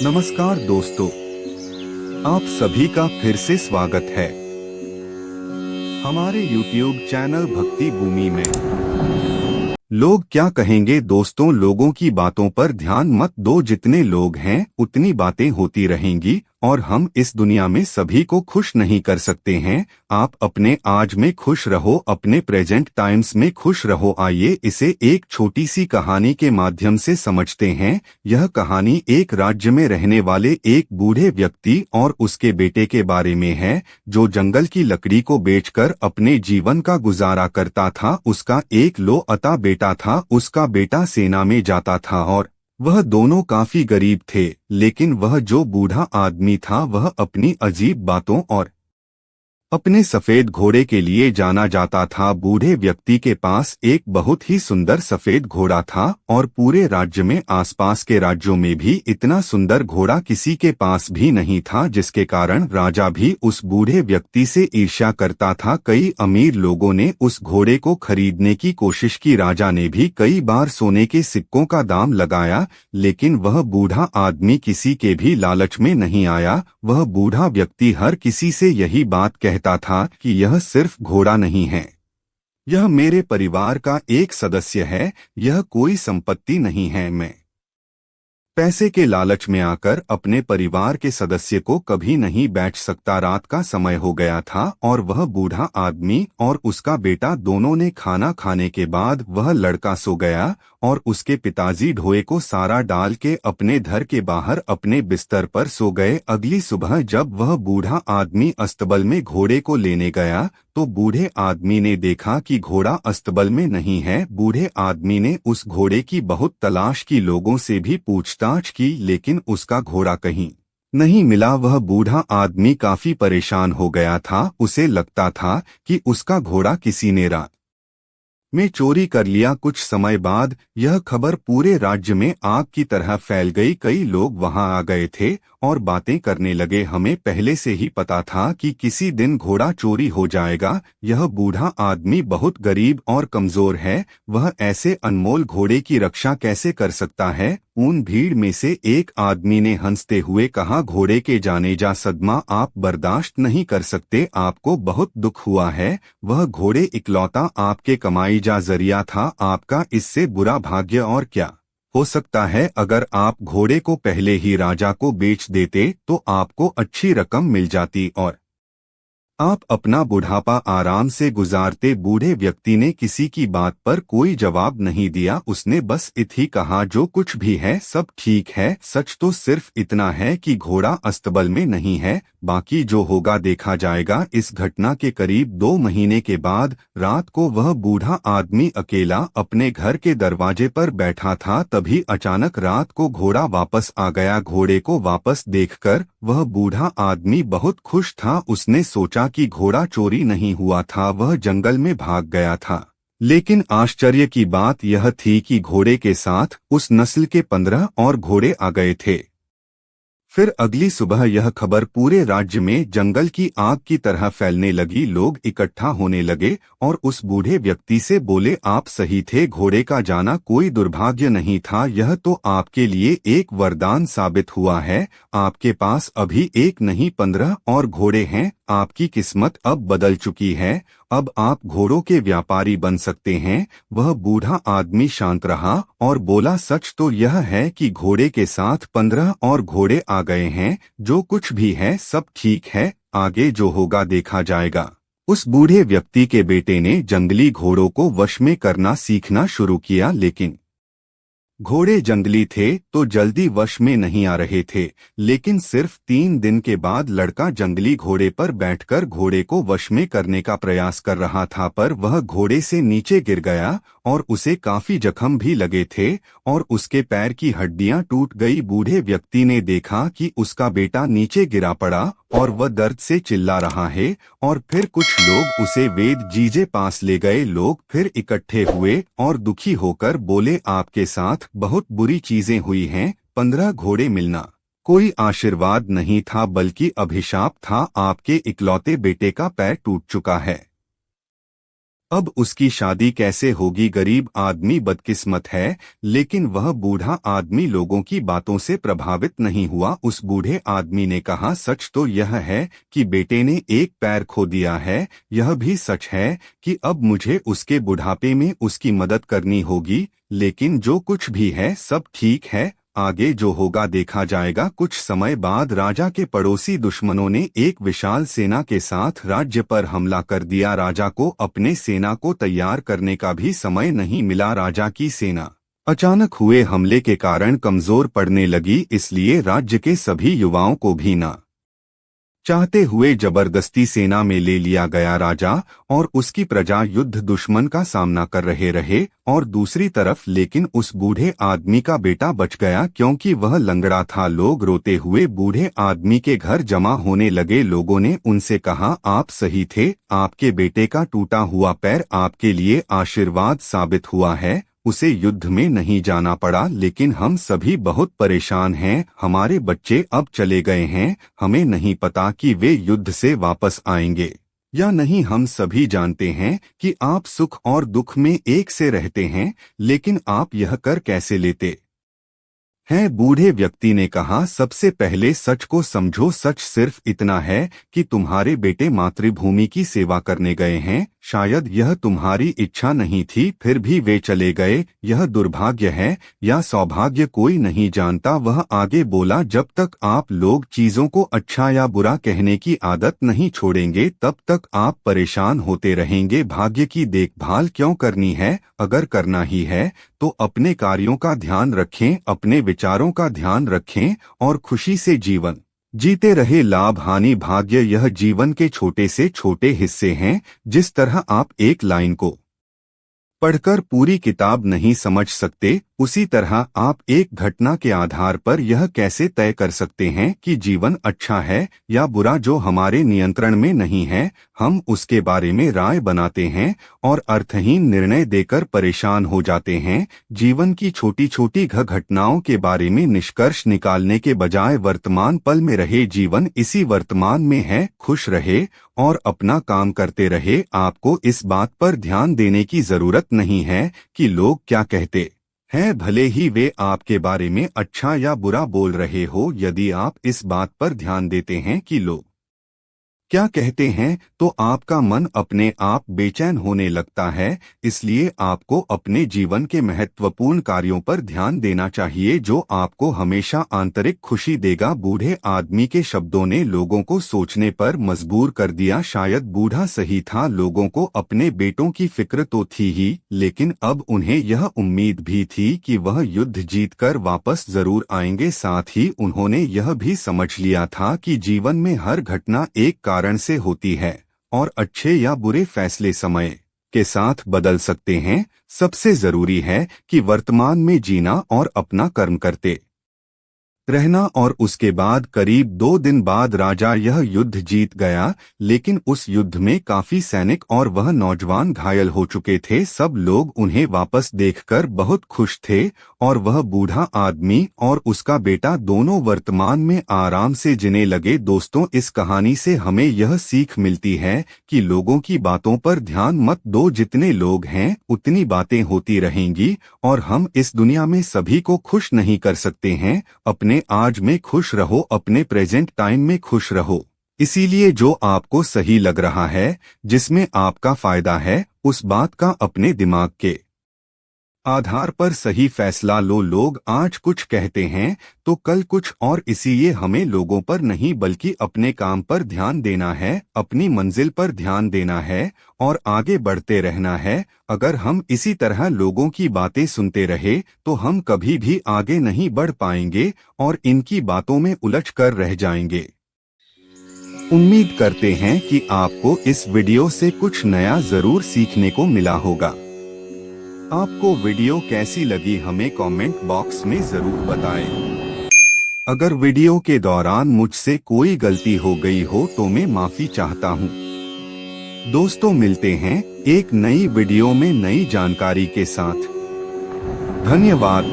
नमस्कार दोस्तों, आप सभी का फिर से स्वागत है हमारे YouTube चैनल भक्ति भूमि में। लोग क्या कहेंगे दोस्तों, लोगों की बातों पर ध्यान मत दो। जितने लोग हैं उतनी बातें होती रहेंगी और हम इस दुनिया में सभी को खुश नहीं कर सकते हैं। आप अपने आज में खुश रहो, अपने प्रेजेंट टाइम्स में खुश रहो। आइए इसे एक छोटी सी कहानी के माध्यम से समझते हैं। यह कहानी एक राज्य में रहने वाले एक बूढ़े व्यक्ति और उसके बेटे के बारे में है, जो जंगल की लकड़ी को बेचकर अपने जीवन का गुजारा करता था। उसका एक लौता बेटा था। उसका बेटा सेना में जाता था और वह दोनों काफी गरीब थे, लेकिन वह जो बूढ़ा आदमी था वह अपनी अजीब बातों और अपने सफेद घोड़े के लिए जाना जाता था। बूढ़े व्यक्ति के पास एक बहुत ही सुंदर सफेद घोड़ा था और पूरे राज्य में, आसपास के राज्यों में भी इतना सुंदर घोड़ा किसी के पास भी नहीं था, जिसके कारण राजा भी उस बूढ़े व्यक्ति से ईर्ष्या करता था। कई अमीर लोगों ने उस घोड़े को खरीदने की कोशिश की। राजा ने भी कई बार सोने के सिक्कों का दाम लगाया, लेकिन वह बूढ़ा आदमी किसी के भी लालच में नहीं आया। वह बूढ़ा व्यक्ति हर किसी से यही बात कहता था कि यह सिर्फ घोड़ा नहीं है, यह मेरे परिवार का एक सदस्य है, यह कोई संपत्ति नहीं है। मैं पैसे के लालच में आकर अपने परिवार के सदस्य को कभी नहीं बेच सकता। रात का समय हो गया था और वह बूढ़ा आदमी और उसका बेटा दोनों ने खाना खाने के बाद वह लड़का सो गया और उसके पिताजी ढोए को सारा डाल के अपने घर के बाहर अपने बिस्तर पर सो गए। अगली सुबह जब वह बूढ़ा आदमी अस्तबल में घोड़े को लेने गया तो बूढ़े आदमी ने देखा कि घोड़ा अस्तबल में नहीं है। बूढ़े आदमी ने उस घोड़े की बहुत तलाश की, लोगों से भी पूछताछ की, लेकिन उसका घोड़ा कहीं नहीं मिला। वह बूढ़ा आदमी काफी परेशान हो गया था। उसे लगता था कि उसका घोड़ा किसी ने रात में चोरी कर लिया। कुछ समय बाद यह खबर पूरे राज्य में आग की तरह फैल गई। कई लोग वहां आ गए थे और बातें करने लगे, हमें पहले से ही पता था कि किसी दिन घोड़ा चोरी हो जाएगा। यह बूढ़ा आदमी बहुत गरीब और कमजोर है, वह ऐसे अनमोल घोड़े की रक्षा कैसे कर सकता है। उन भीड़ में से एक आदमी ने हंसते हुए कहा, घोड़े के जाने जा सदमा आप बर्दाश्त नहीं कर सकते, आपको बहुत दुख हुआ है। वह घोड़े इकलौता आपके कमाई जा जरिया था, आपका इससे बुरा भाग्य और क्या हो सकता है। अगर आप घोड़े को पहले ही राजा को बेच देते तो आपको अच्छी रकम मिल जाती और आप अपना बुढ़ापा आराम से गुजारते। बूढ़े व्यक्ति ने किसी की बात पर कोई जवाब नहीं दिया। उसने बस इतना कहा, जो कुछ भी है सब ठीक है, सच तो सिर्फ इतना है कि घोड़ा अस्तबल में नहीं है, बाकी जो होगा देखा जाएगा। इस घटना के करीब 2 महीने के बाद रात को वह बूढ़ा आदमी अकेला अपने घर के दरवाजे पर बैठा था। तभी अचानक रात को घोड़ा वापस आ गया। घोड़े को वापस देखकर वह बूढ़ा आदमी बहुत खुश था। उसने सोचा कि घोड़ा चोरी नहीं हुआ था, वह जंगल में भाग गया था। लेकिन आश्चर्य की बात यह थी कि घोड़े के साथ उस नस्ल के 15 और घोड़े आ गए थे। फिर अगली सुबह यह खबर पूरे राज्य में जंगल की आग की तरह फैलने लगी। लोग इकट्ठा होने लगे और उस बूढ़े व्यक्ति से बोले, आप सही थे, घोड़े का जाना कोई दुर्भाग्य नहीं था, यह तो आपके लिए एक वरदान साबित हुआ है। आपके पास अभी एक नहीं 15 और घोड़े हैं, आपकी किस्मत अब बदल चुकी है, अब आप घोड़ों के व्यापारी बन सकते हैं। वह बूढ़ा आदमी शांत रहा और बोला, सच तो यह है कि घोड़े के साथ 15 और घोड़े आ गए हैं, जो कुछ भी है सब ठीक है, आगे जो होगा देखा जाएगा। उस बूढ़े व्यक्ति के बेटे ने जंगली घोड़ों को वश में करना सीखना शुरू किया, लेकिन घोड़े जंगली थे तो जल्दी वश में नहीं आ रहे थे। लेकिन सिर्फ 3 दिन के बाद लड़का जंगली घोड़े पर बैठकर घोड़े को वश में करने का प्रयास कर रहा था, पर वह घोड़े से नीचे गिर गया और उसे काफी जख्म भी लगे थे और उसके पैर की हड्डियां टूट गई। बूढ़े व्यक्ति ने देखा कि उसका बेटा नीचे गिरा पड़ा और वह दर्द से चिल्ला रहा है और फिर कुछ लोग उसे वेद जीजे पास ले गए। लोग फिर इकट्ठे हुए और दुखी होकर बोले, आपके साथ बहुत बुरी चीजें हुई हैं, 15 घोड़े मिलना कोई आशीर्वाद नहीं था बल्कि अभिशाप था, आपके इकलौते बेटे का पैर टूट चुका है। अब उसकी शादी कैसे होगी? गरीब आदमी बदकिस्मत है, लेकिन वह बूढ़ा आदमी लोगों की बातों से प्रभावित नहीं हुआ। उस बूढ़े आदमी ने कहा, सच तो यह है कि बेटे ने एक पैर खो दिया है। यह भी सच है कि अब मुझे उसके बुढ़ापे में उसकी मदद करनी होगी, लेकिन जो कुछ भी है सब ठीक है, आगे जो होगा देखा जाएगा। कुछ समय बाद राजा के पड़ोसी दुश्मनों ने एक विशाल सेना के साथ राज्य पर हमला कर दिया। राजा को अपने सेना को तैयार करने का भी समय नहीं मिला। राजा की सेना अचानक हुए हमले के कारण कमजोर पड़ने लगी, इसलिए राज्य के सभी युवाओं को भी ना चाहते हुए जबरदस्ती सेना में ले लिया गया। राजा और उसकी प्रजा युद्ध दुश्मन का सामना कर रहे और दूसरी तरफ लेकिन उस बूढ़े आदमी का बेटा बच गया, क्योंकि वह लंगड़ा था। लोग रोते हुए बूढ़े आदमी के घर जमा होने लगे। लोगों ने उनसे कहा, आप सही थे, आपके बेटे का टूटा हुआ पैर आपके लिए आशीर्वाद साबित हुआ है। उसे युद्ध में नहीं जाना पड़ा, लेकिन हम सभी बहुत परेशान हैं। हमारे बच्चे अब चले गए हैं, हमें नहीं पता कि वे युद्ध से वापस आएंगे या नहीं। हम सभी जानते हैं कि आप सुख और दुख में एक से रहते हैं, लेकिन आप यह कर कैसे लेते हैं? बूढ़े व्यक्ति ने कहा, सबसे पहले सच को समझो। सच सिर्फ इतना है कि तुम्हारे बेटे मातृभूमि की सेवा करने गए हैं। शायद यह तुम्हारी इच्छा नहीं थी, फिर भी वे चले गए। यह दुर्भाग्य है या सौभाग्य कोई नहीं जानता। वह आगे बोला, जब तक आप लोग चीजों को अच्छा या बुरा कहने की आदत नहीं छोड़ेंगे, तब तक आप परेशान होते रहेंगे। भाग्य की देखभाल क्यों करनी है? अगर करना ही है तो अपने कार्यों का ध्यान रखें, अपने विचारों का ध्यान रखें और खुशी से जीवन जीते रहे। लाभ हानि भाग्य, यह जीवन के छोटे से छोटे हिस्से हैं। जिस तरह आप एक लाइन को पढ़कर पूरी किताब नहीं समझ सकते, उसी तरह आप एक घटना के आधार पर यह कैसे तय कर सकते हैं कि जीवन अच्छा है या बुरा? जो हमारे नियंत्रण में नहीं है, हम उसके बारे में राय बनाते हैं और अर्थहीन निर्णय देकर परेशान हो जाते हैं। जीवन की छोटी छोटी घटनाओं के बारे में निष्कर्ष निकालने के बजाय वर्तमान पल में रहे। जीवन इसी वर्तमान में है। खुश रहे और अपना काम करते रहे। आपको इस बात पर ध्यान देने की जरूरत नहीं है कि लोग क्या कहते हैं, भले ही वे आपके बारे में अच्छा या बुरा बोल रहे हो। यदि आप इस बात पर ध्यान देते हैं कि लोग क्या कहते हैं, तो आपका मन अपने आप बेचैन होने लगता है। इसलिए आपको अपने जीवन के महत्वपूर्ण कार्यों पर ध्यान देना चाहिए, जो आपको हमेशा आंतरिक खुशी देगा। बूढ़े आदमी के शब्दों ने लोगों को सोचने पर मजबूर कर दिया। शायद बूढ़ा सही था, लोगों को अपने बेटों की फिक्र तो थी ही, लेकिन अब उन्हें यह उम्मीद भी थी कि वह युद्ध जीतकर वापस जरूर आएंगे। साथ ही उन्होंने यह भी समझ लिया था कि जीवन में हर घटना एक कारण से होती है और अच्छे या बुरे फैसले समय के साथ बदल सकते हैं। सबसे जरूरी है कि वर्तमान में जीना और अपना कर्म करते रहना। और उसके बाद करीब 2 दिन बाद राजा यह युद्ध जीत गया, लेकिन उस युद्ध में काफी सैनिक और वह नौजवान घायल हो चुके थे। सब लोग उन्हें वापस देखकर बहुत खुश थे और वह बूढ़ा आदमी और उसका बेटा दोनों वर्तमान में आराम से जीने लगे। दोस्तों, इस कहानी से हमें यह सीख मिलती है कि लोगों की बातों पर ध्यान मत दो। जितने लोग हैं उतनी बातें होती रहेंगी और हम इस दुनिया में सभी को खुश नहीं कर सकते हैं। अपने आज में खुश रहो, अपने प्रेजेंट टाइम में खुश रहो। इसीलिए जो आपको सही लग रहा है, जिसमें आपका फायदा है, उस बात का अपने दिमाग के आधार पर सही फैसला लो। लोग आज कुछ कहते हैं तो कल कुछ और, इसीलिए हमें लोगों पर नहीं बल्कि अपने काम पर ध्यान देना है, अपनी मंजिल पर ध्यान देना है और आगे बढ़ते रहना है। अगर हम इसी तरह लोगों की बातें सुनते रहे तो हम कभी भी आगे नहीं बढ़ पाएंगे और इनकी बातों में उलझ कर रह जाएंगे। उम्मीद करते हैं कि आपको इस वीडियो से कुछ नया जरूर सीखने को मिला होगा। आपको वीडियो कैसी लगी हमें कमेंट बॉक्स में जरूर बताएं। अगर वीडियो के दौरान मुझसे कोई गलती हो गई हो तो मैं माफी चाहता हूं। दोस्तों, मिलते हैं एक नई वीडियो में नई जानकारी के साथ। धन्यवाद।